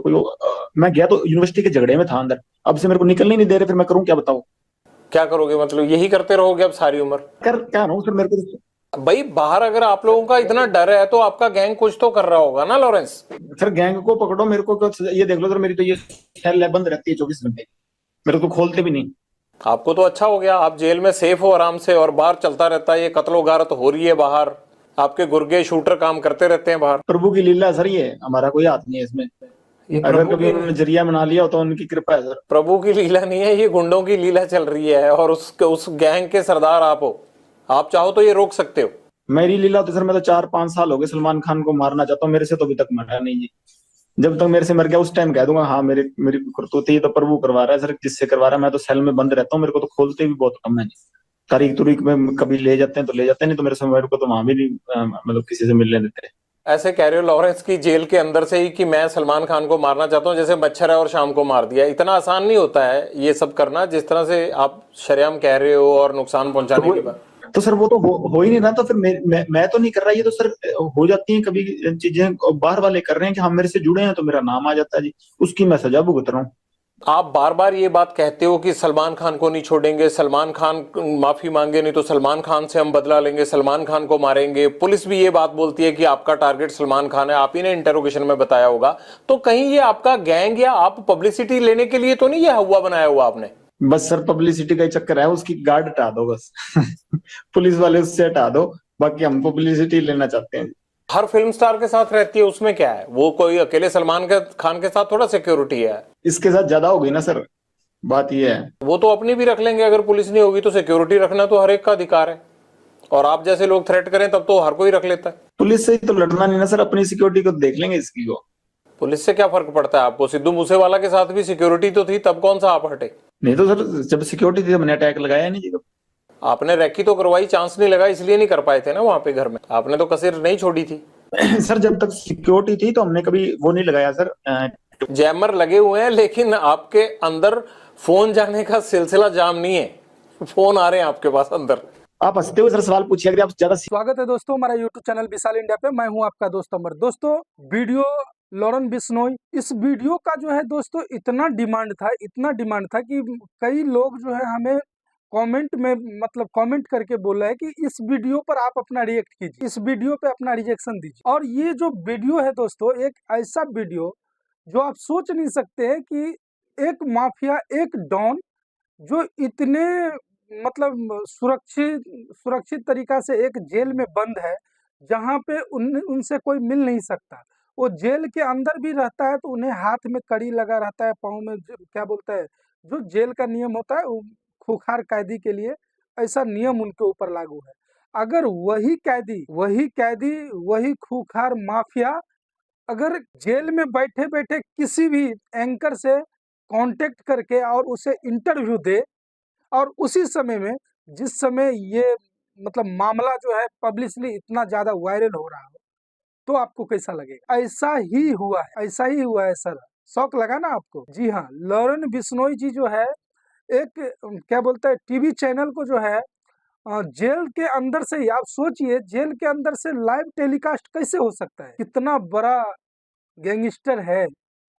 मैं गया तो यूनिवर्सिटी के झगड़े में था अंदर, अब से मेरे को निकलने ही नहीं दे रहे, फिर मैं करूं क्या बताओ। क्या करोगे, मतलब यही करते रहोगे अब सारी उम्र? कर क्या रहा हूँ सर, मेरे को तो। भाई बाहर अगर आप लोगों का इतना डर है तो आपका गैंग कुछ तो कर रहा होगा ना लॉरेंस। सर गैंग को पकड़ो, मेरे को ये देख लो सर, मेरी तो ये सेल है, बंद रहती है 24 घंटे, मेरे को खोलते भी नहीं। आपको तो अच्छा हो गया, आप जेल में सेफ हो आराम से, और बाहर चलता रहता है ये कत्लो गारत हो रही है बाहर, आपके गुर्गे शूटर काम करते रहते हैं बाहर। प्रभु की लीला है सर, ये हमारा कोई हाथ नहीं है इसमें। ये अगर प्रभु कभी की उन्होंने जरिया बना लिया हो तो उनकी कृपा है सर। प्रभु की लीला नहीं है, ये गुंडों की लीला चल रही है, और उस गैंग के सरदार आप हो। आप चाहो तो ये रोक सकते हो। मेरी लीला तो सर, मैं तो 4-5 साल हो गए सलमान खान को मारना चाहता हूँ, मेरे से तो अभी तक मरा नहीं जी। जब तक मेरे से मर गया उस टाइम कह दूंगा हाँ मेरी मेरी करतूत है, ये तो प्रभु करवा रहा है सर, जिससे करवा रहा है। मैं तो सेल में बंद रहता हूँ, मेरे को तो खोलते भी बहुत कम है जी। तारीख तुरीख में कभी ले जाते हैं तो ले जाते हैं, नहीं तो मेरे को तो वहां भी नहीं मतलब किसी से मिलने देते। ऐसे कह रहे हो लॉरेंस की जेल के अंदर से ही कि मैं सलमान खान को मारना चाहता हूँ, जैसे मच्छर है और शाम को मार दिया। इतना आसान नहीं होता है ये सब करना, जिस तरह से आप शरेआम कह रहे हो और नुकसान तो पहुंचाने वो की बात। तो सर वो तो हो ही नहीं रहा, तो फिर मैं तो नहीं कर रहा, ये तो सर हो जाती हैं कभी चीजें, बाहर वाले कर रहे हैं कि हम मेरे से जुड़े हैं तो मेरा नाम आ जाता है जी, उसकी मैं सजा भुगत रहा हूँ। आप बार बार ये बात कहते हो कि सलमान खान को नहीं छोड़ेंगे, सलमान खान माफी मांगे नहीं तो सलमान खान से हम बदला लेंगे, सलमान खान को मारेंगे। पुलिस भी ये बात बोलती है कि आपका टारगेट सलमान खान है, आप ही ने इंटेरोगेशन में बताया होगा। तो कहीं ये आपका गैंग या आप पब्लिसिटी लेने के लिए तो नहीं ये हुआ बनाया हुआ आपने? बस सर पब्लिसिटी का ही चक्कर है, उसकी गार्ड हटा दो बस। पुलिस वाले उससे हटा दो, बाकी हम पब्लिसिटी लेना चाहते हैं। हर फिल्म स्टार के साथ रहती है, उसमें क्या है, वो कोई अकेले खान के साथ थोड़ा सिक्योरिटी है। इसके साथ ज्यादा हो गई ना सर, बात ये है। वो तो अपनी भी रख लेंगे, अगर पुलिस नहीं होगी तो सिक्योरिटी रखना तो हर एक का अधिकार है, और आप जैसे लोग थ्रेट करें तब तो हर कोई रख लेता है। पुलिस से ही तो लड़ना नहीं ना सर, अपनी सिक्योरिटी को देख लेंगे इसकी को। पुलिस से क्या फर्क पड़ता है आपको? सिद्धू मूसेवाला के साथ भी सिक्योरिटी तो थी, तब कौन सा आप हटे? नहीं तो सर जब सिक्योरिटी थी हमने अटैक लगाया नहीं जी कभी। आपने रैकी तो करवाई, चांस नहीं लगा इसलिए नहीं कर पाए थे ना वहां पे घर में, आपने तो कसर नहीं छोड़ी थी। सर जब तक सिक्योरिटी थी तो हमने कभी वो नहीं लगाया सर। जैमर लगे हुए हैं लेकिन आपके अंदर फोन जाने का सिलसिला जाम नहीं है, फोन आ रहे हैं आपके पास अंदर। आप हंसते हुए सर सवाल पूछिए, अगर आप ज्यादा। स्वागत है दोस्तों हमारा यूट्यूब चैनल विशाल इंडिया पे। मैं हूं आपका दोस्त अमर। दोस्तों वीडियो लॉरेन बिश्नोई, इस वीडियो का जो है दोस्तों इतना डिमांड था कि कई लोग जो है हमें कमेंट में मतलब कमेंट करके बोल रहे हैं कि इस वीडियो पर आप अपना रिएक्ट कीजिए, इस वीडियो पे अपना रिएक्शन दीजिए। और ये जो वीडियो है दोस्तों, एक ऐसा वीडियो जो आप सोच नहीं सकते हैं कि एक माफिया, एक डॉन जो इतने मतलब सुरक्षित तरीका से एक जेल में बंद है, जहाँ पे उनसे कोई मिल नहीं सकता। वो जेल के अंदर भी रहता है तो उन्हें हाथ में कड़ी लगा रहता है, पाँव में क्या बोलता है, जो जेल का नियम होता है वो खूंखार कैदी के लिए ऐसा नियम उनके ऊपर लागू है। अगर वही खूंखार माफिया अगर जेल में बैठे बैठे किसी भी एंकर से कांटेक्ट करके और उसे इंटरव्यू दे, और उसी समय में जिस समय ये मतलब मामला जो है पब्लिकली इतना ज्यादा वायरल हो रहा हो, तो आपको कैसा लगेगा? ऐसा ही हुआ है सर। शौक लगा ना आपको? जी हाँ, लॉरेन बिश्नोई जी जो है एक क्या बोलते हैं टीवी चैनल को जो है जेल के अंदर से ही, आप सोचिए जेल के अंदर से लाइव टेलीकास्ट कैसे हो सकता है? कितना बड़ा गैंगस्टर है,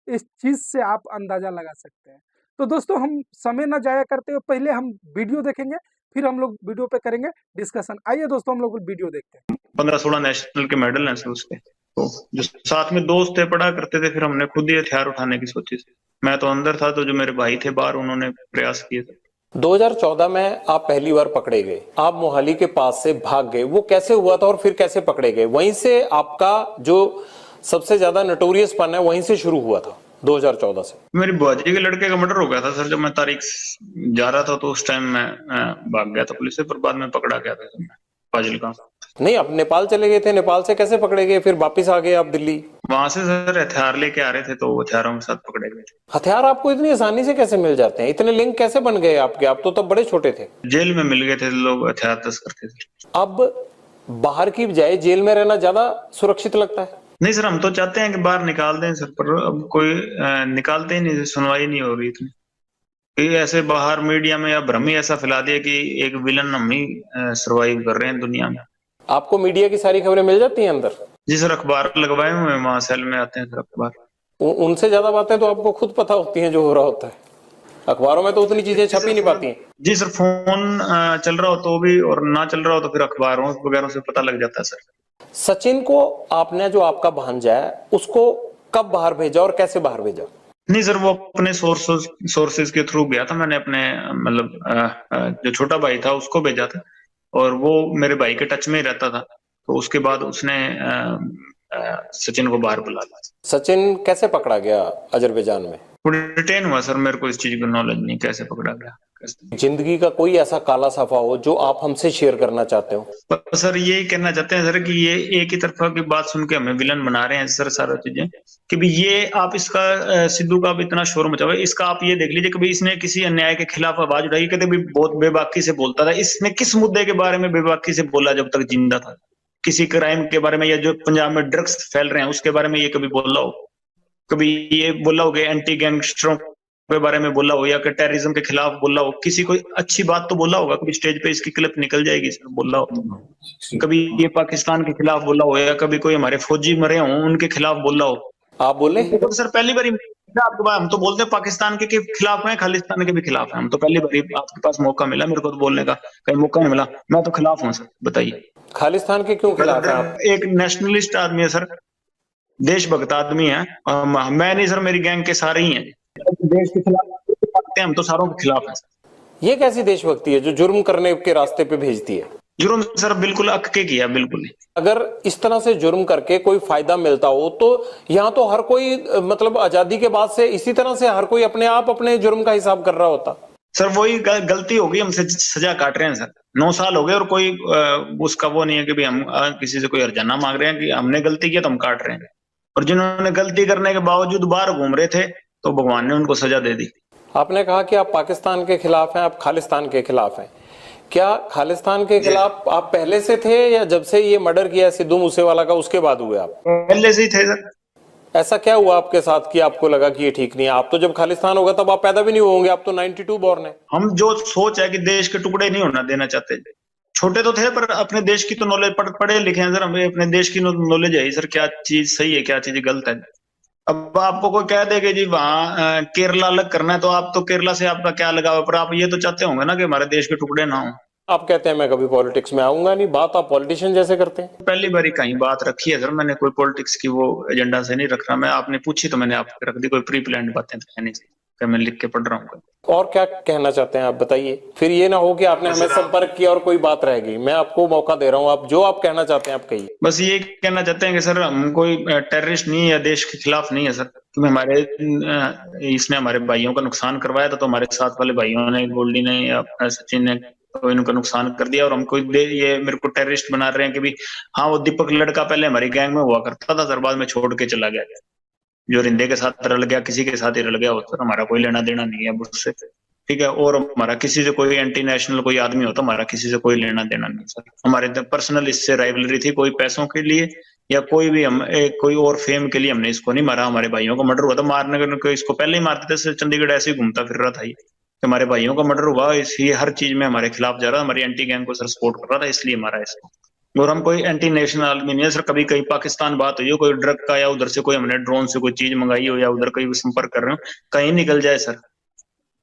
इस चीज से आप अंदाजा लगा सकते हैं। तो दोस्तों हम समय न जाया करते हुए पहले हम वीडियो देखेंगे, फिर हम लोग वीडियो पे करेंगे डिस्कशन। आइए दोस्तों हम लोग वीडियो देखते हैं। 15-16 नेशनल के मेडल हैं सर उसके, तो जो साथ में दोस्त थे पढ़ा करते थे, फिर हमने खुद ही हथियार उठाने की सोची थी। मैं तो अंदर था, तो जो मेरे भाई थे बाहर, उन्होंने प्रयास किए थे। 2014 में आप पहली बार पकड़े गए, आप मोहाली के पास से भाग गए, वो कैसे हुआ था और फिर कैसे पकड़े गए? वहीं से आपका जो सबसे ज्यादा नटोरियस पन है वहीं से शुरू हुआ था 2014 से। मेरी बुआजी के लड़के का मर्डर हो गया था सर, जब मैं तारीख जा रहा था तो उस टाइम मैं भाग गया था पुलिस से, पर बाद में पकड़ा गया था मैं फाजिलका। नहीं, आप नेपाल चले गए थे, नेपाल से कैसे पकड़े गए, फिर वापिस आ गए आप दिल्ली? वहां से सर हथियार लेके आ रहे थे, तो हथियारों के साथ पकड़े गए थे। हथियार आपको इतनी आसानी से कैसे मिल जाते हैं? इतने लिंक कैसे बन गए आपके? आप तो तब बड़े छोटे थे। जेल में मिल गए थे लोग, हथियार तस्कर थे सर। अब बाहर की बजाय जेल में रहना ज्यादा सुरक्षित लगता है? नहीं सर, हम तो चाहते हैं कि बाहर निकाल दें सर, पर अब कोई निकालते ही नहीं, सुनवाई नहीं हो रही इतनी। ये ऐसे बाहर मीडिया में या भ्रम ही ऐसा फैला दिया कि एक विलन हम ही सरवाइव कर रहे हैं दुनिया में। आपको मीडिया की सारी खबरें मिल जाती हैं अंदर? जी सर, अखबार लगवाए हुए हैं, वहां सेल में आते हैं सर अखबार। उनसे ज्यादा बातें तो आपको खुद पता होती हैं जो हो रहा होता है, अखबारों में तो उतनी चीजें छप ही नहीं पाती हैं। जी सर, फोन चल रहा हो तो भी, और ना चल रहा हो तो फिर अखबारों वगैरह से पता लग जाता है सर। सचिन को आपने, जो आपका भांजा है, उसको कब बाहर भेजा और कैसे बाहर भेजा? नहीं सर, वो अपने सोर्सेज के थ्रू गया था। मैंने अपने मतलब जो छोटा भाई था उसको भेजा था, और वो मेरे भाई के टच में ही रहता था। तो उसके बाद उसने सचिन को बाहर बुला लिया। सचिन कैसे पकड़ा गया अजरबैजान में? वो डिटेन हुआ सर, मेरे को इस चीज की नॉलेज नहीं कैसे पकड़ा गया कैसे। जिंदगी का कोई ऐसा काला सफा हो जो आप हमसे शेयर करना चाहते हो? पर सर यही कहना चाहते हैं सर कि ये एक ही तरफा की बात सुन के हमें विलन बना रहे हैं सर सारा चीजें, कि भी ये आप इसका सिद्धू का भी इतना शोर मचा हुआ है, इसका आप ये देख लीजिए कभी इसने किसी अन्याय के खिलाफ आवाज उठाई, कहते भी बहुत बेबाकी से बोलता था। इसने किस मुद्दे के बारे में बेबाकी से बोला जब तक जिंदा था? किसी क्राइम के बारे में, या जो पंजाब में ड्रग्स फैल रहे हैं उसके बारे में ये कभी बोला हो? कभी ये बोला हो कि एंटी गैंगस्टरों के बारे में बोला हो, या कि टेररिज्म के खिलाफ बोला हो? किसी कोई अच्छी बात तो बोला होगा, कभी स्टेज पे इसकी क्लिप निकल जाएगी सर, बोला हो? कभी ये पाकिस्तान के खिलाफ बोला हो, या कभी कोई हमारे फौजी मरे हों उनके खिलाफ बोला हो? आप बोले? तो सर पहली बार आपके पास, हम तो बोलते हैं पाकिस्तान के खिलाफ हैं, खालिस्तान के भी खिलाफ हैं। हम तो पहली बार आपके पास मौका मिला, मेरे को तो बोलने का कहीं मौका नहीं मिला। मैं तो खिलाफ हूँ सर, बताइए। खालिस्तान के क्यों खिलाफ है आप? एक नेशनलिस्ट आदमी है सर, देशभक्त आदमी है। मैं नहीं सर, मेरी गैंग के सारे ही हैं। देश के खिलाफ हम तो सारों के खिलाफ हैं। ये कैसी देशभक्ति है जो जुर्म करने के रास्ते पे भेजती है? जुर्म सर बिल्कुल अक के किया, बिल्कुल नहीं। अगर इस तरह से जुर्म करके कोई फायदा मिलता हो तो यहाँ तो हर कोई, मतलब आजादी के बाद से इसी तरह से हर कोई अपने आप अपने जुर्म का हिसाब कर रहा होता। सर वही गलती होगी, हमसे सजा काट रहे हैं सर। 9 साल हो गए और कोई उसका वो नहीं है कि भाई हम किसी से कोई हर्जाना मांग रहे हैं कि हमने गलती किया तो हम काट रहे हैं। और जिन्होंने गलती करने के बावजूद बाहर घूम रहे थे तो भगवान ने उनको सजा दे दी। आपने कहा कि आप पाकिस्तान के खिलाफ हैं, आप खालिस्तान के खिलाफ हैं। क्या खालिस्तान के खिलाफ आप पहले से थे, या जब से ये मर्डर किया सिद्धू मूसेवाला का उसके बाद हुए आप? पहले से ही थे सर। ऐसा क्या हुआ आपके साथ कि आपको लगा कि ये ठीक नहीं है? आप तो जब खालिस्तान होगा तब आप पैदा भी नहीं होंगे, आप तो 92 बॉर्न है। हम जो सोच है कि देश के टुकड़े नहीं होना देना चाहते। छोटे तो थे पर अपने देश की तो नॉलेज, पढ़े लिखे हैं सर, हमें अपने देश की नॉलेज है सर, क्या चीज सही है क्या चीज गलत है। अब आपको कोई कह दे कि जी वहां केरला अलग करना है, तो आप तो केरला से आपका क्या लगाव, पर आप ये तो चाहते होंगे ना कि हमारे देश के टुकड़े ना हो। आप कहते हैं मैं कभी पॉलिटिक्स में आऊंगा नहीं, बात आप पॉलिटिशियन जैसे करते हैं। पहली बार ही कहीं बात रखी है सर, मैंने कोई पॉलिटिक्स की वो एजेंडा से नहीं रख रहा मैं। आपने पूछी तो मैंने आपको रख दी, कोई प्री प्लान्ड बातें तो है नहीं कि मैं लिख के पढ़ रहा हूँ। और क्या कहना चाहते हैं आप बताइए, फिर ये ना हो कि आपने हमें संपर्क किया और कोई बात रह गई। मैं आपको मौका दे रहा हूँ, आप जो आप कहना चाहते हैं आप कहिए। बस ये कहना चाहते हैं कि सर हम कोई टेररिस्ट नहीं है या देश के खिलाफ नहीं है सर, क्योंकि हमारे इसने हमारे भाइयों का नुकसान करवाया था, तो हमारे साथ वाले भाइयों ने, गोल्डी ने या सचिन ने, तो इनका नुकसान कर दिया। और हमको ये मेरे को टेररिस्ट बना रहे हैं कि भी हाँ वो दीपक लड़का पहले हमारी गैंग में हुआ करता था सर, बाद में छोड़ के चला गया। जो रिंदे के साथ रल गया, किसी के साथ ही रल गया हो सर, हमारा कोई लेना देना नहीं है उससे, ठीक है। और हमारा किसी से कोई एंटी नेशनल कोई आदमी हो तो हमारा किसी से कोई लेना देना नहीं सर। हमारे पर्सनल इससे राइवलरी थी, कोई पैसों के लिए या कोई भी हम कोई और फेम के लिए हमने इसको नहीं मारा। हमारे भाइयों का मर्डर हुआ था, मारने को इसको पहले ही मारते थे। चंडीगढ़ ऐसे ही घूमता फिर रहा था ये, हमारे भाइयों का मर्डर हुआ, इसलिए हर चीज में हमारे खिलाफ जा रहा, हमारी एंटी गैंग को सर सपोर्ट कर रहा था, इसलिए मारा इसको। और हम कोई एंटी नेशनल आदमी नहीं है सर। कभी कहीं पाकिस्तान बात हुई हो कोई ड्रग का, या उधर से कोई हमने ड्रोन से कोई चीज मंगाई हो, या उधर कोई संपर्क कर रहे हो, कहीं निकल जाए सर।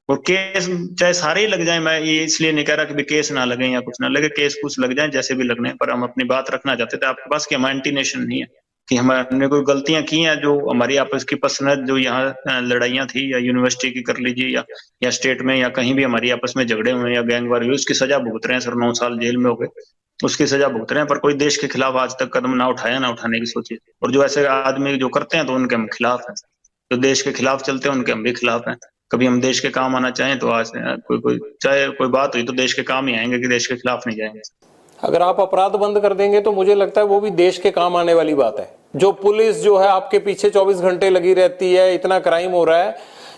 और केस चाहे सारे ही लग जाए, मैं ये इसलिए नहीं कह रहा कि केस ना लगे या कुछ ना लगे, केस कुछ लग जाए जैसे भी लगने, पर हम अपनी बात रखना चाहते थे आपके पास कि हम एंटी नेशन नहीं है, कि हमने कोई गलतियां की हैं जो हमारी आपस की पर्सनल जो यहाँ लड़ाइयां थी, या यूनिवर्सिटी की कर लीजिए, या स्टेट में, या कहीं भी हमारी आपस में झगड़े हुए या गैंगवार हुई, उसकी सजा भुगत रहे हैं सर। 9 साल जेल में हो गए, उसकी सजा भुगत रहे हैं, पर कोई देश के खिलाफ आज तक कदम ना उठाया, ना उठाने की सोची। और जो ऐसे आदमी जो करते हैं तो उनके हम खिलाफ हैं, जो देश के खिलाफ चलते हैं उनके हम भी खिलाफ हैं। कभी हम देश के काम आना चाहें तो आज कोई चाहे कोई बात हुई तो देश के काम ही आएंगे, कि देश के खिलाफ नहीं जाएंगे। अगर आप अपराध बंद कर देंगे तो मुझे लगता है वो भी देश के काम आने वाली बात है। जो पुलिस जो है आपके पीछे 24 घंटे लगी रहती है, इतना क्राइम हो रहा है,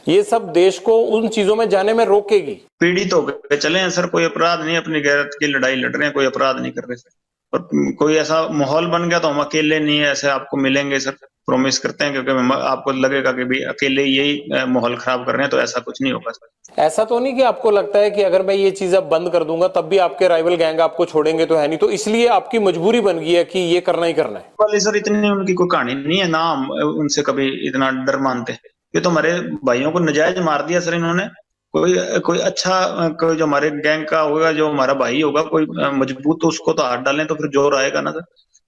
ये सब देश को उन चीजों में जाने में रोकेगी। पीड़ित हो गए चले हैं सर, कोई अपराध नहीं, अपनी गैरत की लड़ाई लड़ रहे हैं, कोई अपराध नहीं कर रहे सर। और कोई ऐसा माहौल बन गया तो हम अकेले नहीं है, ऐसे आपको मिलेंगे सर, प्रॉमिस करते हैं, क्योंकि आपको लगेगा कि भाई अकेले यही माहौल खराब कर रहे हैं, तो ऐसा कुछ नहीं होगा सर। ऐसा तो नहीं कि आपको लगता है कि अगर मैं ये चीज अब बंद कर दूंगा तब भी आपके राइवल गैंग आपको छोड़ेंगे तो है नहीं, तो इसलिए आपकी मजबूरी बन गई है कि ये करना ही करना है? वाले सर इतनी उनकी कोई कहानी नहीं है ना, हम उनसे कभी इतना डर मानते। ये तो हमारे भाइयों को नजायज मार दिया सर इन्होंने। कोई कोई अच्छा कोई जो हमारे गैंग का होगा, जो हमारा भाई होगा कोई मजबूत, तो उसको तो हाथ डालें तो फिर जोर आएगा ना सर।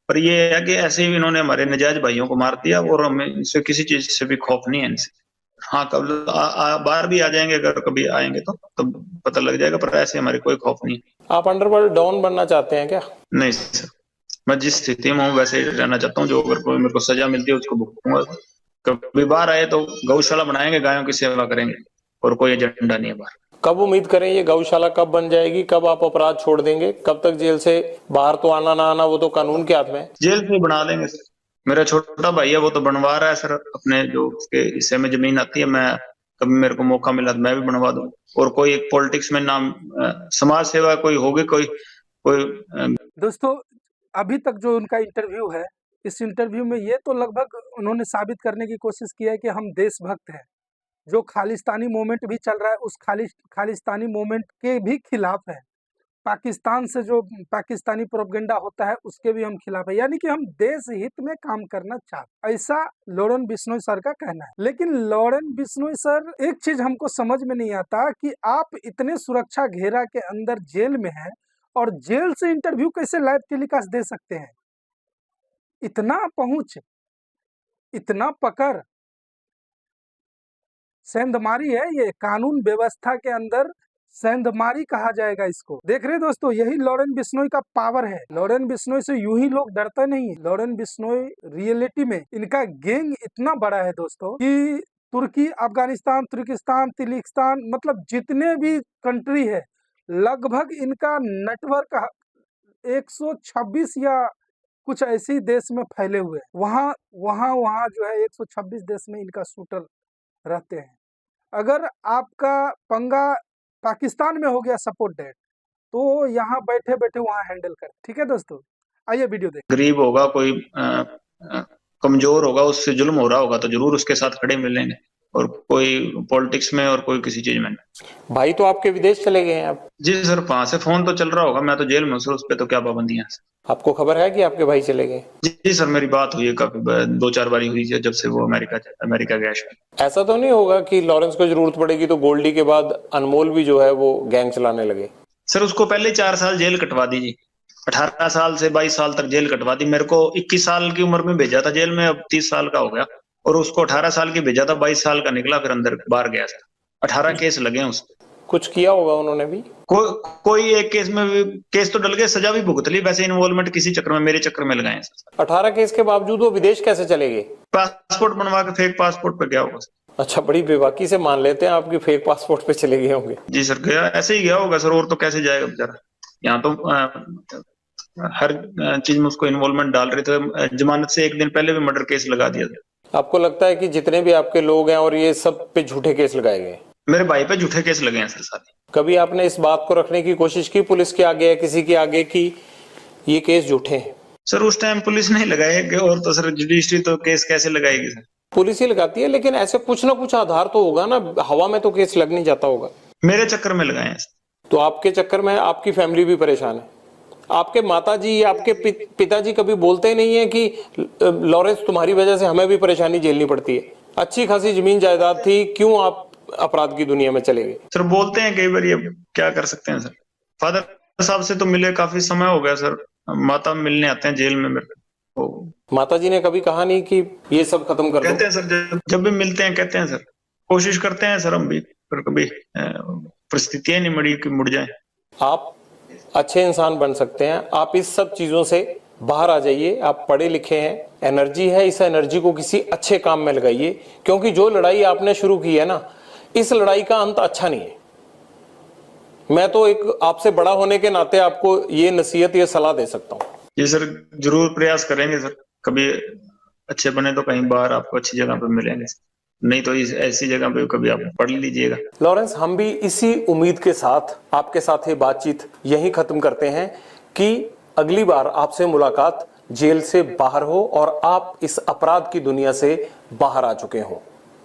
पर ये है कि ऐसे ही इन्होंने हमारे नजायज भाइयों को मार दिया, और हमें इनसे किसी चीज से भी खौफ नहीं है इनसे। हाँ, कब बाहर भी आ जाएंगे, अगर कभी आएंगे तो तब पता लग जाएगा, पर ऐसे हमारे कोई खौफ नहीं। आप अंडरवर्ल्ड डॉन बनना चाहते हैं क्या? नहीं सर, मैं जिस स्थिति में हूँ वैसे ही रहना चाहता हूँ। जो अगर कोई मेरे को सजा मिलती है उसको भुगतूंगा। कभी बाहर आए तो गौशाला बनाएंगे, गायों की सेवा करेंगे, और कोई एजेंडा नहीं है बाहर। कब उम्मीद करें ये गौशाला कब बन जाएगी? कब आप अपराध छोड़ देंगे? कब तक जेल से बाहर तो आना ना आना वो तो कानून के हाथ में है। जेल से बना देंगे सर। मेरा छोटा भाई है, वो तो बनवा रहा है सर, अपने जो उसके हिस्से में जमीन आती है। मैं कभी मेरे को मौका मिला तो मैं भी बनवा दूं। और कोई एक पॉलिटिक्स में नाम समाज सेवा कोई होगी, कोई कोई दोस्तों, अभी तक जो उनका इंटरव्यू है, इस इंटरव्यू में ये तो लगभग उन्होंने साबित करने की कोशिश की है कि हम देशभक्त हैं। जो खालिस्तानी मूवमेंट भी चल रहा है उस खालिस्तानी मूवमेंट के भी खिलाफ है। पाकिस्तान से जो पाकिस्तानी प्रोपेगेंडा होता है उसके भी हम खिलाफ है, यानी कि हम देश हित में काम करना चाहते हैं, ऐसा लॉरेन बिश्नोई सर का कहना है। लेकिन लॉरेन बिश्नोई सर, एक चीज हमको समझ में नहीं आता कि आप इतने सुरक्षा घेरा के अंदर जेल में हैं और जेल से इंटरव्यू कैसे लाइव टेलीकास्ट दे सकते हैं? इतना पहुंच, इतना पकड़, सेंधमारी है ये। कानून व्यवस्था के अंदर सेंधमारी कहा जाएगा इसको। देख रहे दोस्तों, यही लॉरेन बिश्नोई का पावर है। लॉरेन बिश्नोई से यूं ही लोग डरते नहीं है। लॉरेन बिश्नोई रियलिटी में इनका गैंग इतना बड़ा है दोस्तों कि तुर्की, अफगानिस्तान, तुर्किस्तान, तिलिस्तान, मतलब जितने भी कंट्री है लगभग इनका नेटवर्क 126 या कुछ ऐसे देश में फैले हुए हैं। वहाँ जो है 126 देश में इनका शूटर रहते हैं। अगर आपका पंगा पाकिस्तान में हो गया सपोर्ट डेट, तो यहाँ बैठे बैठे वहाँ हैंडल कर। ठीक है दोस्तों, आइए वीडियो देखें। गरीब होगा, कोई कमजोर होगा, उससे जुल्म हो रहा होगा तो जरूर उसके साथ खड़े मिलेंगे, और कोई पॉलिटिक्स में और कोई किसी चीज में नहीं। भाई तो आपके विदेश चले गए हैं आप? जी सर, वहां से फोन तो चल रहा होगा, मैं तो जेल में हूँ सर, उस पर तो क्या पाबंदियां हैं। आपको खबर है कि आपके भाई चले गए? जी सर, मेरी बात हुई है, काफी 2-4 बारी हुई है जब से वो अमेरिका गया। ऐसा तो नहीं होगा कि लॉरेंस को जरूरत पड़ेगी तो गोल्डी के बाद अनमोल भी जो है वो गैंग चलाने लगे? सर, उसको पहले 4 साल जेल कटवा दीजिए। 18 साल से 22 साल तक जेल कटवा दी। मेरे को 21 साल की उम्र में भेजा था जेल में, अब 30 साल का हो गया। और उसको 18 साल की भेजा था, 22 साल का निकला, फिर अंदर बाहर गया सर। 18 केस लगे हैं उसको। कुछ किया होगा उन्होंने भी? कोई एक केस में भी, केस तो डल गए, सजा भी भुगत ली। वैसे इन्वॉल्वमेंट किसी चक्कर में, मेरे चक्कर में लगाए सर। 18 केस के बावजूद वो विदेश कैसे चले गए? पासपोर्ट बनवा के फेक पासपोर्ट पे गया होगा। अच्छा, बड़ी बेबाकी से मान लेते हैं आपकी फेक पासपोर्ट पे चले गए होंगे। जी सर, गया ऐसे ही गया होगा सर, और तो कैसे जाएगा बेचारा। यहाँ तो हर चीज में उसको इन्वॉल्वमेंट डाल रहे थे। जमानत से एक दिन पहले भी मर्डर केस लगा दिया था। आपको लगता है कि जितने भी आपके लोग हैं और ये सब पे झूठे केस लगाए गए? मेरे भाई पे झूठे केस लगे हैं सर सारे। कभी आपने इस बात को रखने की कोशिश की पुलिस के आगे या किसी के आगे कि ये केस झूठे हैं? सर, उस टाइम पुलिस नहीं लगाएगी, और तो सर जुडिशरी तो केस कैसे लगाएगी सर? पुलिस ही लगाती है, लेकिन ऐसे कुछ ना कुछ आधार तो होगा ना, हवा में तो केस लग नहीं जाता होगा। मेरे चक्कर में लगाए हैं सर। तो आपके चक्कर में आपकी फैमिली भी परेशान है। आपके माताजी या आपके पिताजी कभी बोलते नहीं है कि लॉरेंस तुम्हारी वजह से हमें भी परेशानी झेलनी पड़ती है, अच्छी खासी जमीन जायदाद थी, क्यों आप अपराध की दुनिया में चले गए? सर, बोलते हैं कई बार, ये क्या कर सकते हैं सर। फादर साहब से तो मिले काफी समय हो गया सर। माता मिलने आते हैं जेल में मेरे को। माताजी ने कभी कहा नहीं कि ये सब खत्म कर दो? कहते हैं सर, जब भी मिलते हैं कहते हैं सर, कोशिश करते हैं सर हम भी, पर कभी परिस्थितियां नहीं मड़ी कि मुड़ जाए। आप अच्छे इंसान बन सकते हैं, आप इस सब चीजों से बाहर आ जाइए। आप पढ़े लिखे हैं, एनर्जी है, इस एनर्जी को किसी अच्छे काम में लगाइए, क्योंकि जो लड़ाई आपने शुरू की है ना, इस लड़ाई का अंत अच्छा नहीं है। मैं तो एक आपसे बड़ा होने के नाते आपको ये नसीहत, ये सलाह दे सकता हूँ। जी सर, जरूर प्रयास करेंगे सर। कभी अच्छे बने तो कहीं बाहर आपको अच्छी जगह पे मिलेंगे, नहीं तो ऐसी जगह पे कभी आप पढ़ लीजिएगा। लॉरेंस, हम भी इसी उम्मीद के साथ आपके साथ ये बातचीत यहीं खत्म करते हैं कि अगली बार आपसे मुलाकात जेल से बाहर हो और आप इस अपराध की दुनिया से बाहर आ चुके हो।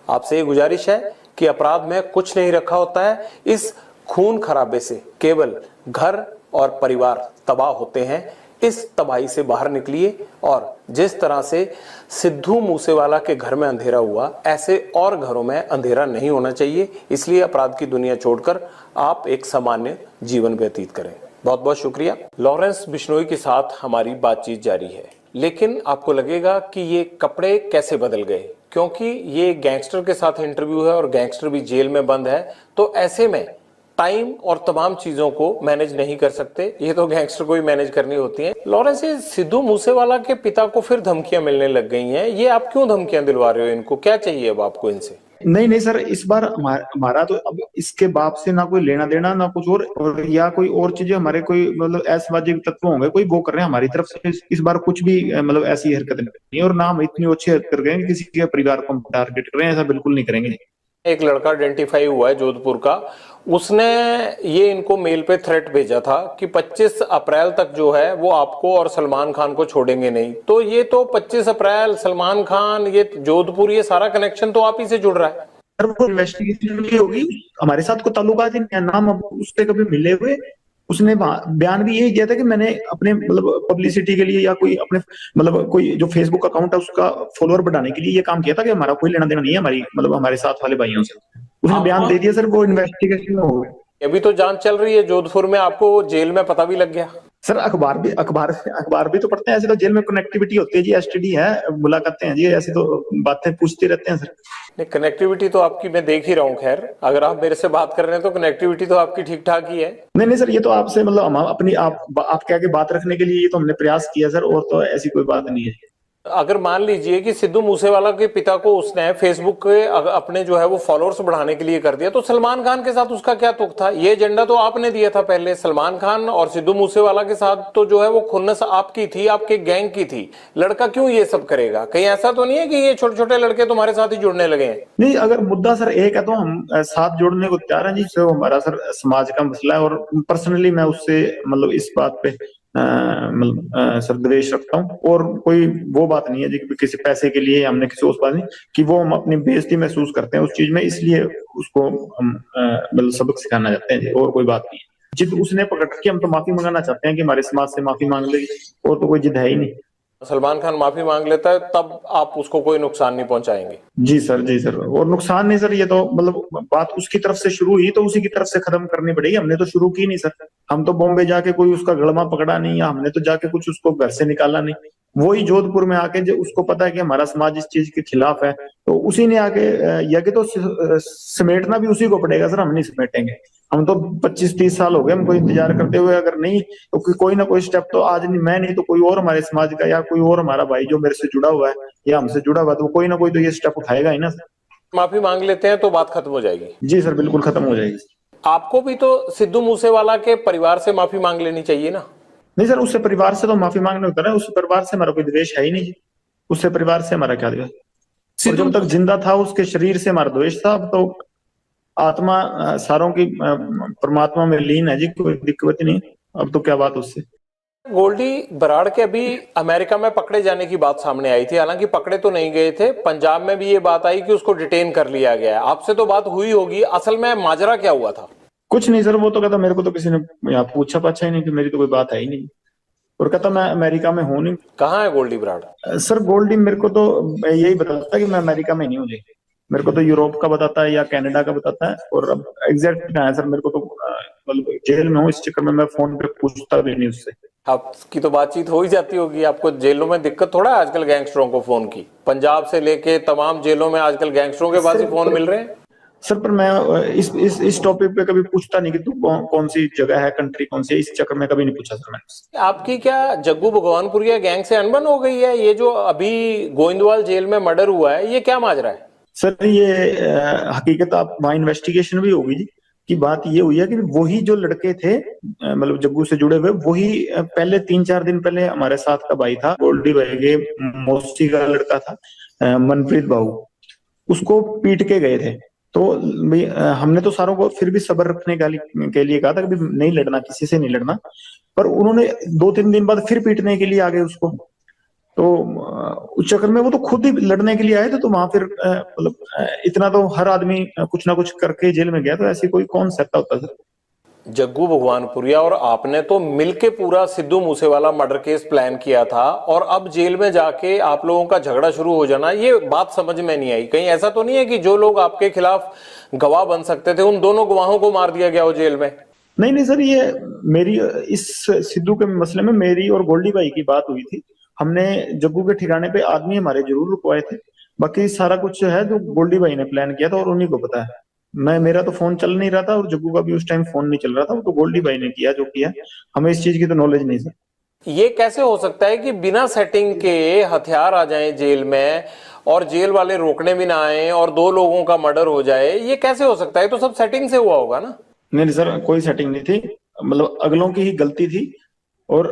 आपसे ये गुजारिश है कि अपराध में कुछ नहीं रखा होता है, इस खून खराबे से केवल घर और परिवार तबाह होते हैं। इस तबाही से बाहर निकलिए और जिस तरह से सिद्धू मूसेवाला के घर में अंधेरा हुआ, ऐसे और घरों में अंधेरा नहीं होना चाहिए। इसलिए अपराध की दुनिया छोड़कर आप एक सामान्य जीवन व्यतीत करें। बहुत बहुत शुक्रिया। लॉरेंस बिश्नोई के साथ हमारी बातचीत जारी है, लेकिन आपको लगेगा कि ये कपड़े कैसे बदल गए, क्योंकि ये गैंगस्टर के साथ इंटरव्यू है और गैंगस्टर भी जेल में बंद है, तो ऐसे में टाइम और तमाम चीजों को मैनेज नहीं कर सकते। ये तो गैंगस्टर को ही मैनेज करनी होती है। लॉरेंस, ये सिद्धू मूसेवाला के पिता को फिर धमकियां मिलने लग गई हैं, ये आप क्यों धमकियां दिलवा रहे हो इनको? क्या चाहिए अब आपको इनसे? नहीं नहीं सर, इस बार हमारा तो अब इसके बाप से ना कोई लेना देना ना कुछ और या कोई और चीजें हमारे कोई मतलब असामाजिक तत्व होंगे कोई वो कर रहे हैं हमारी तरफ से। इस बार कुछ भी मतलब ऐसी हरकत नहीं, और ना हम इतनी अच्छी हरकत कर रहे हैं कि किसी के परिवार को हम टारगेट कर रहे हैं, ऐसा बिल्कुल नहीं करेंगे। एक लड़का आइडेंटिफाई हुआ है जोधपुर का, उसने ये इनको मेल पे थ्रेट भेजा था कि 25 अप्रैल तक जो है वो आपको और सलमान खान को छोड़ेंगे नहीं। तो ये तो 25 अप्रैल, सलमान खान, ये जोधपुर, ये सारा कनेक्शन तो आप ही से जुड़ रहा है। सर वो इन्वेस्टिगेशन होगी, हमारे साथ को ताल्लुकात ही नहीं है, नाम अब उससे कभी मिले हुए। उसने बयान भी यही किया था कि मैंने अपने मतलब पब्लिसिटी के लिए या कोई अपने मतलब कोई जो फेसबुक अकाउंट है उसका फॉलोअर बढ़ाने के लिए ये काम किया था, कि हमारा कोई लेना देना नहीं है हमारी मतलब हमारे साथ वाले भाइयों से। उसने बयान दे दिया सर, वो इन्वेस्टिगेशन में हो गया। अभी तो जांच चल रही है जोधपुर में, आपको जेल में पता भी लग गया। सर अखबार भी तो पढ़ते हैं, ऐसे तो जेल में कनेक्टिविटी होती है जी, एसटीडी है, मुलाकातें हैं जी, ऐसी तो बातें पूछते रहते हैं सर। नहीं, कनेक्टिविटी तो आपकी मैं देख ही रहा हूँ। खैर, अगर आप मेरे से बात कर रहे हैं तो कनेक्टिविटी तो आपकी ठीक ठाक ही है। नहीं नहीं सर, ये तो आपसे मतलब हम अपनी आपके आगे बात रखने के लिए ये तो हमने प्रयास किया सर, और तो ऐसी कोई बात नहीं है। अगर मान लीजिए कि सिद्धू मूसेवाला के पिता को उसने फेसबुक के अपने जो है वो फॉलोअर्स बढ़ाने के लिए कर दिया, तो सलमान खान के साथ उसका क्या तुक था? ये एजेंडा तो आपने दिया था पहले। सलमान खान और सिद्धू मूसेवाला के साथ तो जो है वो खुन्नस आपकी थी, आपके गैंग की थी। लड़का क्यों ये सब करेगा? कहीं ऐसा तो नहीं है कि ये छोटे छोटे लड़के तुम्हारे साथ ही जुड़ने लगे हैं? नहीं, अगर मुद्दा सर एक है तो हम साथ जोड़ने को तैयार हैं जी। जो हमारा सर समाज का मसला है, और पर्सनली मैं उससे मतलब इस बात पे मतलब सर द्वेष रखता हूँ, और कोई वो बात नहीं है जी कि किसी पैसे के लिए हमने किसी उस बात नहीं कि वो हम अपनी बेइज्जती महसूस करते हैं उस चीज में, इसलिए उसको हम मतलब सबक सिखाना चाहते हैं जी, और कोई बात नहीं है। जिद उसने पकड़ के हम तो माफी मंगाना चाहते हैं कि हमारे समाज से माफी मांग ले, और तो कोई जिद है ही नहीं। सलमान खान माफी मांग लेता है तब आप उसको कोई नुकसान नहीं पहुंचाएंगे? जी सर, जी सर, और नुकसान नहीं सर, ये तो मतलब बात उसकी तरफ से शुरू हुई तो उसी की तरफ से खत्म करनी पड़ेगी। हमने तो शुरू की नहीं सर, हम तो बॉम्बे जाके कोई उसका गड़मा पकड़ा नहीं, या हमने तो जाके कुछ उसको घर से निकाला नहीं। वही जोधपुर में आके जो उसको पता है कि हमारा समाज इस चीज के खिलाफ है, तो उसी ने आके या कि तो समेटना भी उसी को पड़ेगा सर, हम नहीं समेटेंगे। हम तो 25-30 साल हो गए हमको इंतजार करते हुए, अगर नहीं तो कोई ना कोई स्टेप तो आज नहीं, मैं नहीं तो कोई और हमारे समाज का या कोई और हमारा भाई जो मेरे से जुड़ा हुआ है या हमसे जुड़ा हुआ है, तो कोई ना कोई तो ये स्टेप उठाएगा ही ना सर। माफी मांग लेते हैं तो बात खत्म हो जाएगी? जी सर, बिल्कुल खत्म हो जाएगी। आपको भी तो सिद्धू मूसेवाला के परिवार से माफी मांग लेनी चाहिए ना? नहीं सर, उससे परिवार से तो माफी मांगने होता है, उससे परिवार से हमारा कोई द्वेष है ही नहीं जी। उससे परिवार से हमारा क्या द्वेष? और जब तक जिंदा था उसके शरीर से हमारा द्वेष था। अब तो आत्मा सारों की परमात्मा में लीन है जी, कोई दिक्कत नहीं। अब तो क्या बात उससे। गोल्डी बराड़ के अभी अमेरिका में पकड़े जाने की बात सामने आई थी, हालांकि पकड़े तो नहीं गए थे। पंजाब में भी ये बात आई कि उसको डिटेन कर लिया गया है। आपसे तो बात हुई होगी, असल में माजरा क्या हुआ था? कुछ नहीं सर, वो तो कहता मेरे को तो किसी ने यहाँ पूछा पाछा ही नहीं, कि मेरी तो कोई बात है ही नहीं, और कहता मैं अमेरिका में हूँ नहीं। कहाँ है गोल्डी बराड़? सर गोल्डी मेरे को तो यही बताता है कि मैं अमेरिका में नहीं हूँ जी। मेरे को तो यूरोप का बताता है या कनाडा का बताता है, और अब एग्जैक्ट कहाँ है सर मेरे को तो मतलब जेल में हूँ, इस चक्कर में मैं फोन पे पूछता भी नहीं उससे। आपकी तो बातचीत हो ही जाती होगी, आपको जेलों में दिक्कत थोड़ा है आजकल गैंगस्टरों को फोन की? पंजाब से लेके तमाम जेलों में आजकल गैंगस्टरों के पास ही फोन मिल रहे हैं। सर पर मैं इस टॉपिक पे कभी पूछता नहीं कि तू कौन सी जगह है, कंट्री कौन सी है, इस चक्कर में कभी नहीं पूछा सर मैंने। आपकी क्या जग्गू भगवानपुरिया गैंग से अनबन हो गई है? ये जो अभी गोविंदवाल जेल में मर्डर हुआ है, ये क्या माजरा है? सर ये हकीकत आप वहाँ इन्वेस्टिगेशन भी होगी जी, की बात ये हुई है कि वही जो लड़के थे मतलब जग्गू से जुड़े हुए, वही पहले 3-4 दिन पहले हमारे साथ का भाई था, गोल्डी भाई के मौसी का लड़का था मनप्रीत बाबू, उसको पीट के गए थे। तो हमने तो सारों को फिर भी सब्र रखने के लिए कहा था कि नहीं लड़ना, किसी से नहीं लड़ना, पर उन्होंने 2-3 दिन बाद फिर पीटने के लिए आ गए उसको। तो उस चक्कर में वो तो खुद ही लड़ने के लिए आए थे, तो वहां फिर मतलब इतना तो हर आदमी कुछ ना कुछ करके जेल में गया, तो ऐसी कोई कौन सहता होता सर। जग्गू भगवानपुरिया और आपने तो मिलके पूरा Sidhu Moosewala murder case plan किया था, और अब जेल में जाके आप लोगों का झगड़ा शुरू हो जाना, ये बात समझ में नहीं आई। कहीं ऐसा तो नहीं है कि जो लोग आपके खिलाफ गवाह बन सकते थे उन दोनों गवाहों को मार दिया गया हो जेल में? नहीं नहीं सर, ये मेरी इस सिद्धू के मसले में मेरी और गोल्डी भाई की बात हुई थी। हमने जग्गू के ठिकाने पे आदमी हमारे जरूर रुकवाए थे, बाकी सारा कुछ है जो गोल्डी भाई ने प्लान किया था और उन्हीं को पता है। मेरा तो फोन चल नहीं रहा था और जग्गू का भी उस टाइम फोन नहीं चल रहा था, वो तो गोल्डी भाई ने किया जो किया। हमें इस चीज की तो नॉलेज नहीं सर। ये कैसे हो सकता है कि बिना सेटिंग के हथियार आ जाएं जेल में और जेल वाले रोकने भी ना आए और दो लोगों का मर्डर हो जाए? ये कैसे हो सकता है? तो सब सेटिंग से हुआ होगा ना? नहीं सर, कोई सेटिंग नहीं थी, मतलब अगलों की ही गलती थी। और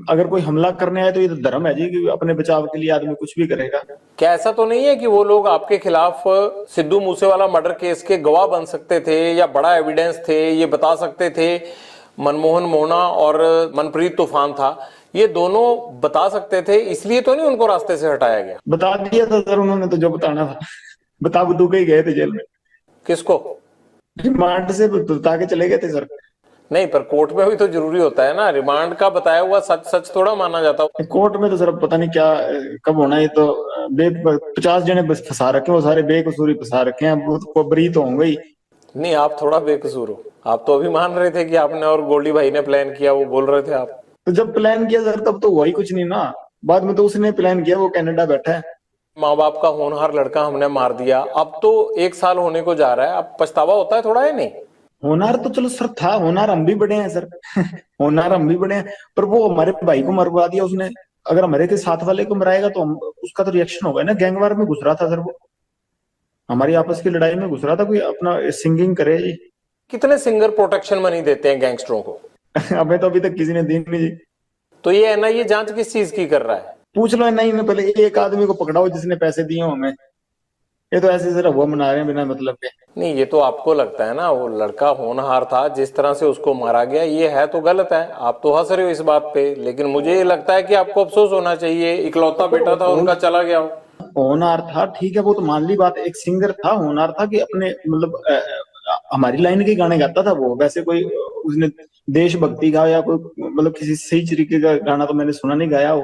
अगर कोई हमला करने आए तो ये तो धर्म है जी कि अपने बचाव के लिए आदमी कुछ भी करेगा। क्या ऐसा तो नहीं है कि वो लोग आपके खिलाफ सिद्धू मूसेवाला मर्डर केस के गवाह बन सकते थे या बड़ा एविडेंस थे, ये बता सकते थे? मनमोहन मोहना और मनप्रीत तूफान था, ये दोनों बता सकते थे, इसलिए तो नहीं उनको रास्ते से हटाया गया? बता दिया था सर उन्होंने तो जो बताना था। बता बतू के ही गए थे जेल में। किसको? रिमांड से बता के चले गए थे सर। नहीं, पर कोर्ट में भी तो जरूरी होता है ना, रिमांड का बताया हुआ सच सच थोड़ा माना जाता। कोर्ट में तो सर पता नहीं क्या कब होना है। ये तो 50 जने बस फंसा रखे, वो सारे बेकसूरी फंसा रखे हैं, वो तो बरी तो होंगे ही। नहीं, आप थोड़ा बेकसूर हो। आप तो अभी मान रहे थे कि आपने और गोल्डी भाई ने प्लान किया, वो बोल रहे थे आप। तो जब प्लान किया सर तब तो हुआ ही कुछ नहीं ना। बाद में तो उसने प्लान किया, वो कनाडा बैठा है। माँ बाप का होनहार लड़का हमने मार दिया, अब तो 1 साल होने को जा रहा है, अब पछतावा होता है थोड़ा, है नहीं? होनार तो चलो सर था, होनार हम भी बड़े हैं सर। होनार हम भी बड़े हैं, पर वो हमारे भाई को मरवा दिया उसने। अगर हमारे के साथ वाले को मराएगा तो उसका तो रिएक्शन होगा ना। गैंगवार में घुस रहा था सर वो, हमारी आपस की लड़ाई में घुस रहा था। कोई अपना सिंगिंग करे जी। कितने सिंगर प्रोटेक्शन मनी देते हैं गैंगस्टरों को? हमें तो अभी तक किसी ने दी नहीं जी। तो ये एनआईए जांच किस चीज की कर रहा है? पूछ लो नहीं में, पहले एक आदमी को पकड़ाओ जिसने पैसे दिए हो हमें। ये तो ऐसे जरा वो मना रहे हैं बिना मतलब के। नहीं, ये तो आपको लगता है ना, वो लड़का होनहार था, जिस तरह से उसको मारा गया ये है तो गलत है। आप तो हंस रहे हो इस बात पे, लेकिन मुझे ये लगता है कि आपको अफसोस होना चाहिए। इकलौता बेटा था उनका, चला गया हो। होनहार था ठीक है, वो तो मान ली बात। एक सिंगर था, होनहार था कि अपने मतलब हमारी लाइन के गाने गाता था वो। वैसे कोई उसने देशभक्ति का या कोई मतलब किसी सही तरीके का गाना तो मैंने सुना नहीं गाया हो।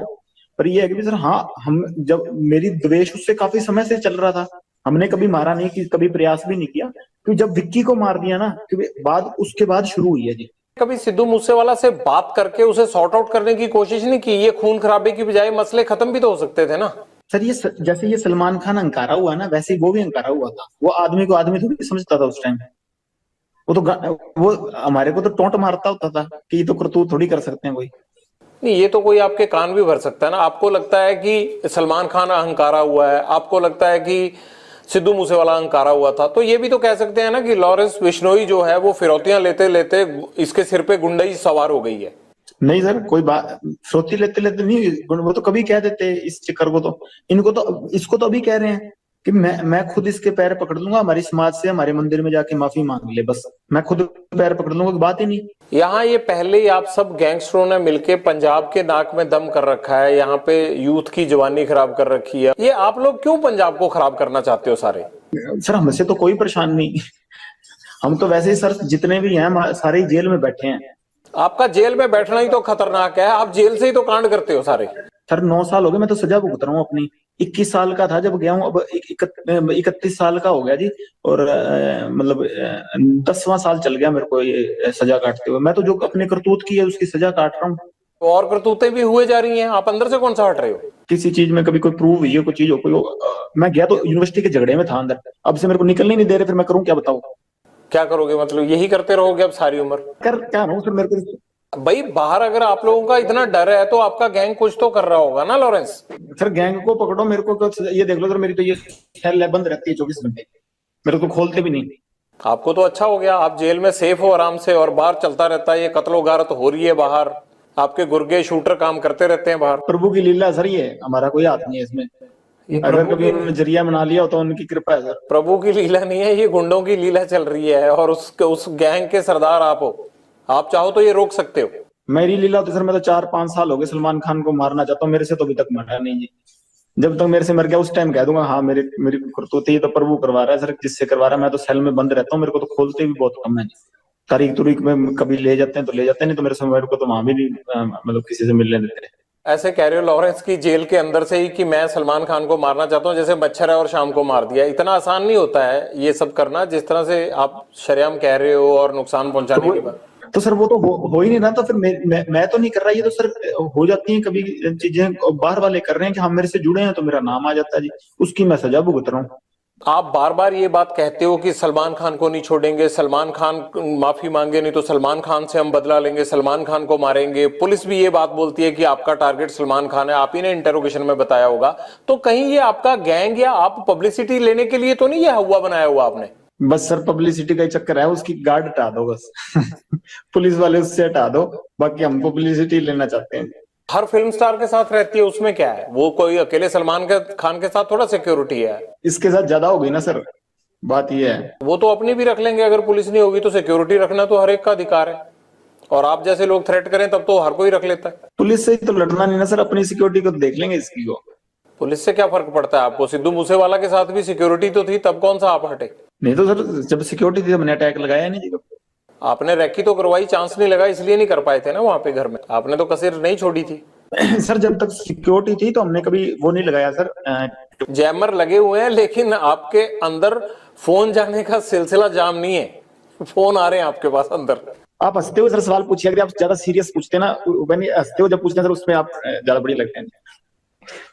पर ये है कि सर हाँ, हम जब मेरी द्वेष उससे काफी समय से चल रहा था, हमने कभी मारा नहीं, कि कभी प्रयास भी नहीं किया। क्योंकि जब विक्की को मार दिया ना, क्योंकि बाद उसके बाद शुरू हुई है जी। कभी सिद्धू मूसेवाला से बात करके उसे सॉर्ट आउट करने की कोशिश नहीं की? ये खून खराबे की बजाय मसले खत्म भी तो हो सकते थे ना। सर ये जैसे ये सलमान खान अंकारा हुआ ना, वैसे ही वो भी अंकारा हुआ था। वो आदमी को आदमी थोड़ी समझता था उस टाइम। वो तो वो हमारे को तो टोंट मारता होता था कि ये तो करतूत थोड़ी कर सकते हैं कोई। नहीं, ये तो कोई आपके कान भी भर सकता है ना। आपको लगता है कि सलमान खान अहंकारा हुआ है, आपको लगता है कि सिद्धू मूसेवाला अहंकारा हुआ था, तो ये भी तो कह सकते हैं ना कि लॉरेंस बिश्नोई जो है वो फिरौतियां लेते लेते इसके सिर पे गुंडई सवार हो गई है। नहीं सर, कोई बात सोची लेते लेते नहीं, वो तो कभी कह देते इस चक्कर को। तो इनको तो इसको तो अभी कह रहे हैं कि मैं खुद इसके पैर पकड़ लूंगा, हमारी समाज से हमारे मंदिर में जाके माफी मांग ले, बस मैं खुद पैर पकड़ लूंगा, कोई बात ही नहीं। यहाँ ये पहले ही आप सब गैंगस्टरों ने मिलके पंजाब के नाक में दम कर रखा है, यहाँ पे यूथ की जवानी खराब कर रखी है। ये आप लोग क्यों पंजाब को खराब करना चाहते हो सारे? सर हमसे तो कोई परेशान नहीं। हम तो वैसे ही सर जितने भी हैं सारे ही जेल में बैठे हैं। आपका जेल में बैठना ही तो खतरनाक है, आप जेल से ही तो कांड करते हो सारे। सर 9 साल हो गए, मैं तो सजा भुगत रहा हूँ अपनी। 21 साल का था जब गया हूँ, अब 31 साल का हो गया जी। और मतलब 10वां साल चल गया मेरे को ये सजा काटते हुए। मैं तो जो अपने करतूत की है उसकी सजा काट रहा हूँ। तो और करतूतें भी हुए जा रही हैं, आप अंदर से कौन सा हट रहे हो? किसी चीज में कभी कोई प्रूव हुई है, कोई चीज हो, कोई मैं गया तो यूनिवर्सिटी के झगड़े में था अंदर, अब से मेरे को निकलने नहीं दे रहे, फिर मैं करूँ क्या बताओ? क्या करोगे? मतलब यही करते रहोगे अब सारी उम्र? कर क्या रहा हूँ सर मेरे को। भाई बाहर अगर आप लोगों का इतना डर है तो आपका गैंग कुछ तो कर रहा होगा ना लॉरेंस? सर गैंग को पकड़ो, मेरे को ये देख लो सर, मेरी तो ये सेल बंद रहती है 24 घंटे, मेरे को खोलते भी नहीं। आपको तो अच्छा हो गया, आप जेल में सेफ हो आराम से, और बाहर चलता रहता है ये कत्लो गारत हो रही है बाहर, आपके गुर्गे शूटर काम करते रहते हैं बाहर। प्रभु की लीला सर, ये हमारा कोई हाथ नहीं है इसमें। अगर कभी उन्होंने जरिया बना लिया हो तो उनकी कृपा है सर। प्रभु की लीला नहीं है, ये गुंडों की लीला चल रही है, और उस गैंग के सरदार आप हो। आप चाहो तो ये रोक सकते हो। मेरी लीला तो सर, मैं तो 4-5 साल हो गए सलमान खान को मारना चाहता हूँ, मेरे से तो अभी तक मरा नहीं जी। जब तक मेरे से मर गया उस टाइम कह दूंगा हाँ मेरी मेरी करतूत ये तो प्रभु करवा रहा है सर, जिससे करवा रहा है। मैं तो सेल में बंद रहता हूँ, मेरे को तो खोलते भी बहुत कम है जी। तारीख तुरीख में कभी ले जाते हैं तो ले जाते हैं, नहीं तो मेरे को तो वहां भी नहीं मतलब किसी से मिलने देते। ऐसे कह रहे हो लॉरेंस की जेल के अंदर से ही कि मैं सलमान खान को मारना चाहता हूँ, जैसे मच्छर है और शाम को मार दिया। इतना आसान नहीं होता है ये सब करना, जिस तरह से आप शरेआम कह रहे हो और नुकसान तो पहुंचाने वो की बात। तो सर वो तो हो ही नहीं रहा, तो फिर मैं तो नहीं कर रहा, ये तो सर हो जाती हैं कभी चीजें, बाहर वाले कर रहे हैं कि हम मेरे से जुड़े हैं तो मेरा नाम आ जाता है जी, उसकी मैं सजा भुगत रहा हूँ। आप बार बार ये बात कहते हो कि सलमान खान को नहीं छोड़ेंगे, सलमान खान माफी मांगे नहीं तो सलमान खान से हम बदला लेंगे, सलमान खान को मारेंगे। पुलिस भी ये बात बोलती है कि आपका टारगेट सलमान खान है, आप ही ने इंटेरोगेशन में बताया होगा। तो कहीं ये आपका गैंग या आप पब्लिसिटी लेने के लिए तो नहीं ये हुआ बनाया हुआ आपने? बस सर पब्लिसिटी का ही चक्कर है, उसकी गार्ड हटा दो बस। पुलिस वाले उससे हटा दो, बाकी हम पब्लिसिटी लेना चाहते हैं। हर फिल्म स्टार के साथ रहती है, उसमें क्या है? वो कोई अकेले सलमान खान के साथ थोड़ा सिक्योरिटी है। इसके साथ ज्यादा हो गई ना सर, बात ये है। वो तो अपनी भी रख लेंगे, अगर पुलिस नहीं होगी तो सिक्योरिटी रखना तो हर एक का अधिकार है। और आप जैसे लोग थ्रेट करें तब तो हर कोई रख लेता है। पुलिस से ही तो लड़ना नहीं ना सर, अपनी सिक्योरिटी को देख लेंगे इसकी को। पुलिस से क्या फर्क पड़ता है आपको? सिद्धू मूसेवाला के साथ भी सिक्योरिटी तो थी, तब कौन सा आप हटे? नहीं तो सर जब सिक्योरिटी थी तो मैंने अटैक लगाया नहीं जी। आपने रैकी तो करवाई, चांस नहीं लगा इसलिए नहीं कर पाए थे ना वहां पे घर में। आपने तो कसीर नहीं छोड़ी थी। सर जब तक सिक्योरिटी थी तो हमने कभी वो नहीं लगाया सर। जैमर लगे हुए हैं लेकिन आपके अंदर फोन जाने का सिलसिला जाम नहीं है। फोन आ रहे हैं आपके पास अंदर। आप हंसते हो सर सवाल पूछिए, अगर आप ज्यादा सीरियस पूछते ना, नहीं हंसते हो जब पूछते हैं सर, उसमें आप ज्यादा बढ़िया लगते हैं।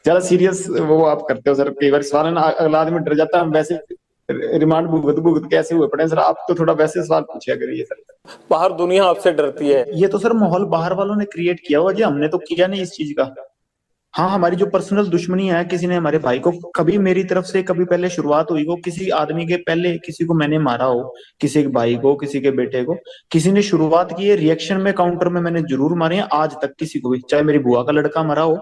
ज्यादा सीरियस वो आप करते हो सर, कई बार सवाल है ना अगला आदमी डर जाता है, हम वैसे रिमांड भुगत भुगत कैसे हुए पड़े सर, आप तो थोड़ा वैसे सवाल पूछिया करिए सर। बाहर दुनिया आपसे डरती है। ये तो सर माहौल बाहर वालों ने क्रिएट किया हुआ जी, हमने तो किया नहीं इस चीज का। हाँ हमारी जो पर्सनल दुश्मनी है, किसी ने हमारे भाई को कभी मेरी तरफ से कभी पहले शुरुआत हुई हो, किसी आदमी के पहले किसी को मैंने मारा हो, किसी के भाई को किसी के बेटे को, किसी ने शुरुआत की है रिएक्शन में काउंटर में मैंने जरूर मारे हैं आज तक किसी को भी, चाहे मेरी बुआ का लड़का मरा हो,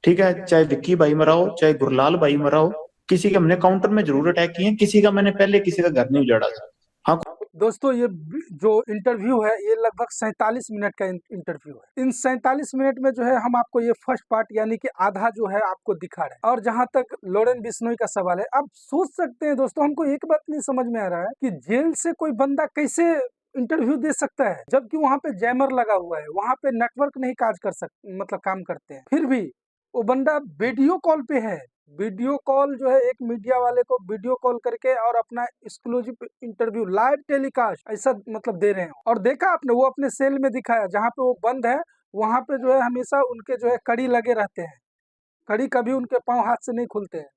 ठीक है, चाहे विक्की भाई मरा हो, चाहे गुरलाल भाई मरा हो, किसी के हमने काउंटर में जरूर अटैक किए हैं, किसी का मैंने पहले किसी का घर नहीं उजाड़ा था। हाँ दोस्तों ये जो इंटरव्यू है ये लगभग 47 मिनट का इंटरव्यू है। इन 47 मिनट में जो है हम आपको ये फर्स्ट पार्ट यानी कि आधा जो है आपको दिखा रहे हैं। और जहां तक लॉरेन बिश्नोई का सवाल है, आप सोच सकते हैं दोस्तों, हमको एक बात नहीं समझ में आ रहा है कि जेल से कोई बंदा कैसे इंटरव्यू दे सकता है, जबकि वहां पे जैमर लगा हुआ है, वहां पे नेटवर्क नहीं काज कर सकते, मतलब काम करते हैं, फिर भी वो बंदा वीडियो कॉल पे है। वीडियो कॉल जो है एक मीडिया वाले को वीडियो कॉल करके और अपना एक्सक्लूसिव इंटरव्यू लाइव टेलीकास्ट ऐसा मतलब दे रहे हैं। और देखा आपने वो अपने सेल में दिखाया जहां पे वो बंद है, वहां पे जो है हमेशा उनके जो है कड़ी लगे रहते हैं। कड़ी कभी उनके पाँव हाथ से नहीं खुलते हैं।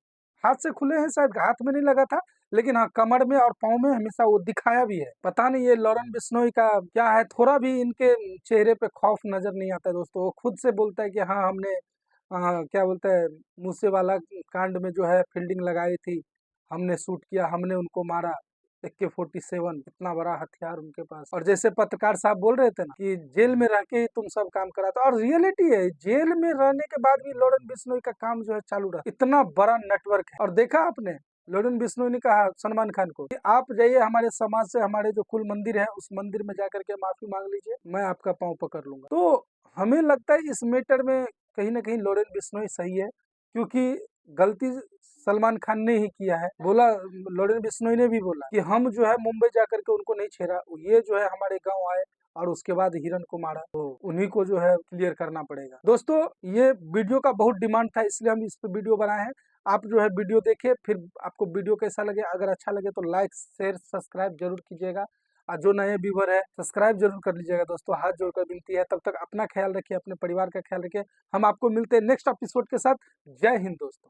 हाथ से खुले हैं, शायद हाथ में नहीं लगा था, लेकिन हाँ कमर में और पाँव में हमेशा वो दिखाया भी है। पता नहीं ये लॉरेन बिश्नोई का क्या है, थोड़ा भी इनके चेहरे पे खौफ नजर नहीं आता दोस्तों। वो खुद से बोलता है कि हाँ हमने क्या बोलते हैं मूसेवाला कांड में जो है फील्डिंग लगाई थी, हमने शूट किया, हमने उनको मारा। AK-47 इतना बड़ा हथियार उनके पास। और जैसे पत्रकार साहब बोल रहे थे ना कि जेल में रह के ही तुम सब काम करा था, और रियलिटी है जेल में रहने के बाद भी लॉरेन बिश्नोई का काम जो है चालू रहा। इतना बड़ा नेटवर्क है। और देखा आपने लॉरेन बिश्नोई ने कहा सलमान खान को कि आप जाइए हमारे समाज से, हमारे जो कुल मंदिर है उस मंदिर में जाकर के माफी मांग लीजिए, मैं आपका पाँव पकड़ लूंगा। तो हमें लगता है इस मैटर में कहीं ना कहीं लॉरेन बिश्नोई सही है, क्योंकि गलती सलमान खान ने ही किया है। बोला लॉरेन बिश्नोई ने भी बोला कि हम जो है मुंबई जाकर के उनको नहीं छेड़ा, ये जो है हमारे गांव आए और उसके बाद हिरन को मारा, तो उन्हीं को जो है क्लियर करना पड़ेगा। दोस्तों ये वीडियो का बहुत डिमांड था, इसलिए हम इस पर वीडियो बनाए हैं। आप जो है वीडियो देखिए, फिर आपको वीडियो कैसा लगे, अगर अच्छा लगे तो लाइक शेयर सब्सक्राइब जरूर कीजिएगा। और जो नए व्यूवर है सब्सक्राइब जरूर कर लीजिएगा दोस्तों, हाथ जोड़कर विनती है। तब तक अपना ख्याल रखिए, अपने परिवार का ख्याल रखिए। हम आपको मिलते हैं नेक्स्ट एपिसोड के साथ। जय हिंद दोस्तों।